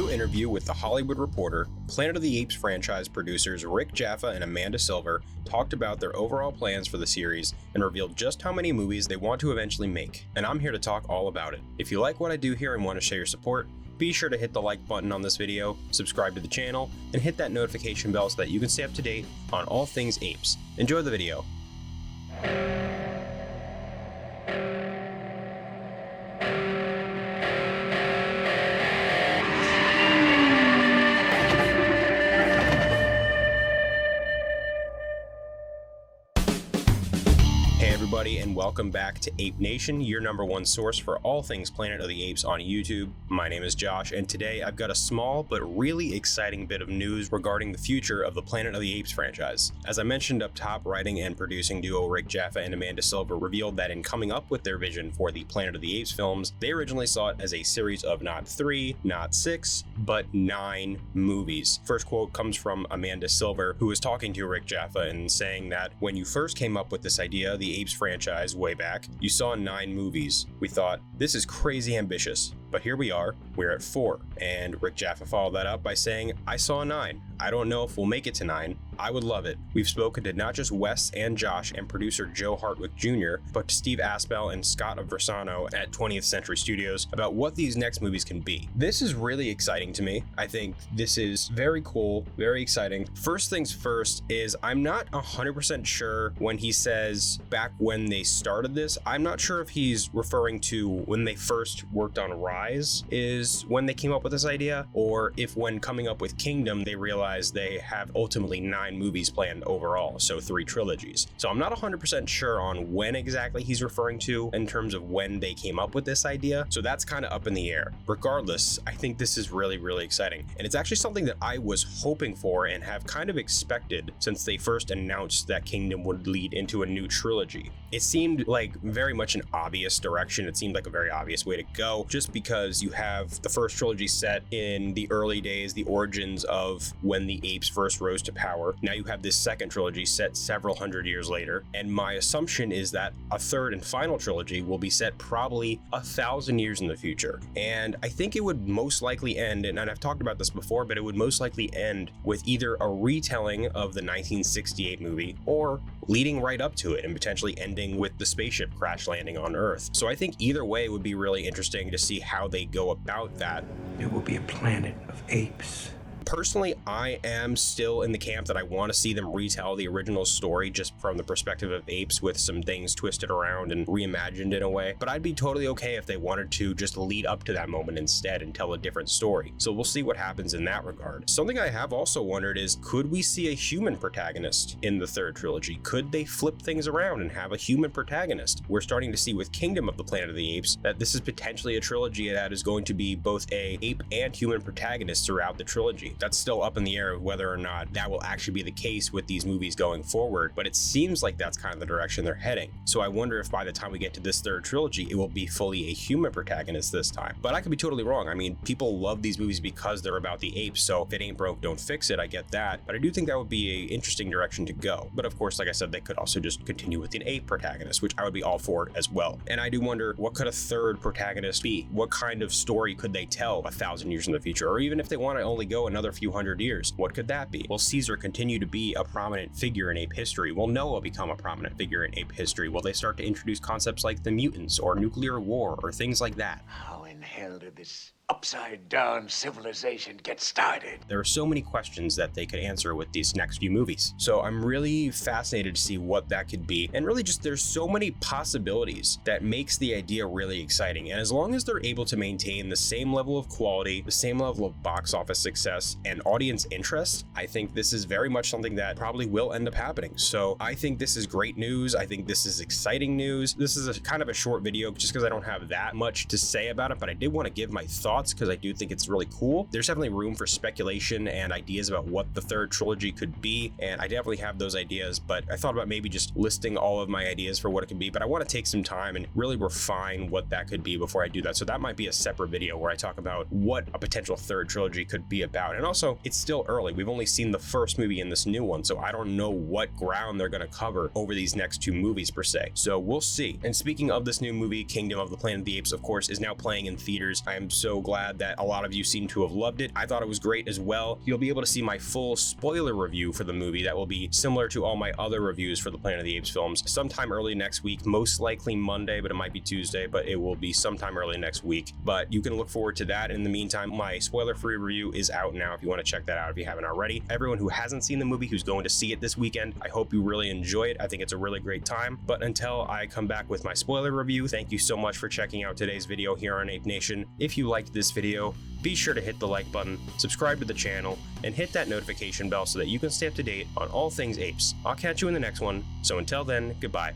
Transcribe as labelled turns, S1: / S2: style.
S1: new interview with The Hollywood Reporter, Planet of the Apes franchise producers Rick Jaffa and Amanda Silver talked about their overall plans for the series and revealed just how many movies they want to eventually make, and I'm here to talk all about it. If you like what I do here and want to show your support, be sure to hit the like button on this video, subscribe to the channel, and hit that notification bell so that you can stay up to date on all things apes. Enjoy the video. And welcome back to Ape Nation, your number one source for all things Planet of the Apes on YouTube. My name is Josh, and today I've got a small but really exciting bit of news regarding the future of the Planet of the Apes franchise. As I mentioned up top, writing and producing duo Rick Jaffa and Amanda Silver revealed that in coming up with their vision for the Planet of the Apes films, they originally saw it as a series of not 3, not 6, but 9 movies. First quote comes from Amanda Silver, who was talking to Rick Jaffa and saying that when you first came up with this idea, the Apes franchise way back, you saw 9 movies. We thought, this is crazy ambitious, but here we are, we're at 4. And Rick Jaffa followed that up by saying, I saw 9. I don't know if we'll make it to 9. I would love it. We've spoken to not just Wes and Josh and producer Joe Hartwick Jr., but to Steve Aspel and Scott Aversano at 20th Century Studios about what these next movies can be. This is really exciting to me. I think this is very cool, very exciting. First things first is I'm not 100% sure when he says back when they started this, I'm not sure if he's referring to when they first worked on Rise is when they came up with this idea, or if when coming up with Kingdom, they realized they have ultimately 9 movies planned overall, so 3 trilogies. So I'm not 100% sure on when exactly he's referring to in terms of when they came up with this idea, so that's kind of up in the air. Regardless, I think this is really, really exciting, and it's actually something that I was hoping for and have kind of expected since they first announced that Kingdom would lead into a new trilogy. It seemed like very much an obvious direction. It seemed like a very obvious way to go, just because you have the first trilogy set in the early days, the origins of when the apes first rose to power. Now you have this second trilogy set several hundred years later, and my assumption is that a third and final trilogy will be set probably 1,000 years in the future. And I think it would most likely end, and I've talked about this before, but it would most likely end with either a retelling of the 1968 movie or leading right up to it and potentially ending with the spaceship crash landing on Earth. So I think either way would be really interesting to see how they go about that.
S2: It will be a planet of apes.
S1: Personally, I am still in the camp that I want to see them retell the original story just from the perspective of apes with some things twisted around and reimagined in a way, but I'd be totally okay if they wanted to just lead up to that moment instead and tell a different story. So we'll see what happens in that regard. Something I have also wondered is, could we see a human protagonist in the third trilogy? Could they flip things around and have a human protagonist? We're starting to see with Kingdom of the Planet of the Apes that this is potentially a trilogy that is going to be both a ape and human protagonist throughout the trilogy. That's still up in the air of whether or not that will actually be the case with these movies going forward, but it seems like that's kind of the direction they're heading. So I wonder if by the time we get to this third trilogy, it will be fully a human protagonist this time. But I could be totally wrong. I mean, people love these movies because they're about the apes, so if it ain't broke, don't fix it. I get that, but I do think that would be an interesting direction to go. But of course, like I said, they could also just continue with an ape protagonist, which I would be all for it as well. And I do wonder, what could a third protagonist be? What kind of story could they tell 1,000 years in the future? Or even if they want to only go another few hundred years, what could that be? Will Caesar continue to be a prominent figure in ape history? Will Noah become a prominent figure in ape history? Will they start to introduce concepts like the mutants or nuclear war or things like that?
S3: How in hell did this upside-down civilization get started?
S1: There are so many questions that they could answer with these next few movies. So I'm really fascinated to see what that could be. And really just there's so many possibilities that makes the idea really exciting. And as long as they're able to maintain the same level of quality, the same level of box office success and audience interest, I think this is very much something that probably will end up happening. So I think this is great news. I think this is exciting news. This is a kind of a short video just because I don't have that much to say about it, but I did want to give my thoughts because I do think it's really cool. There's definitely room for speculation and ideas about what the third trilogy could be, and I definitely have those ideas, but I thought about maybe just listing all of my ideas for what it could be, but I want to take some time and really refine what that could be before I do that. So that might be a separate video where I talk about what a potential third trilogy could be about. And also, it's still early. We've only seen the first movie in this new one, so I don't know what ground they're going to cover over these next 2 movies per se. So we'll see. And speaking of this new movie, Kingdom of the Planet of the Apes, of course, is now playing in theaters. I am so glad glad that a lot of you seem to have loved it. I thought it was great as well. You'll be able to see my full spoiler review for the movie that will be similar to all my other reviews for the Planet of the Apes films sometime early next week, most likely Monday, but it might be Tuesday, but it will be sometime early next week. But you can look forward to that. In the meantime, my spoiler-free review is out now if you want to check that out if you haven't already. Everyone who hasn't seen the movie, who's going to see it this weekend, I hope you really enjoy it. I think it's a really great time. But until I come back with my spoiler review, thank you so much for checking out today's video here on Ape Nation. If you liked this video, be sure to hit the like button, subscribe to the channel, and hit that notification bell so that you can stay up to date on all things apes. I'll catch you in the next one, so until then, goodbye.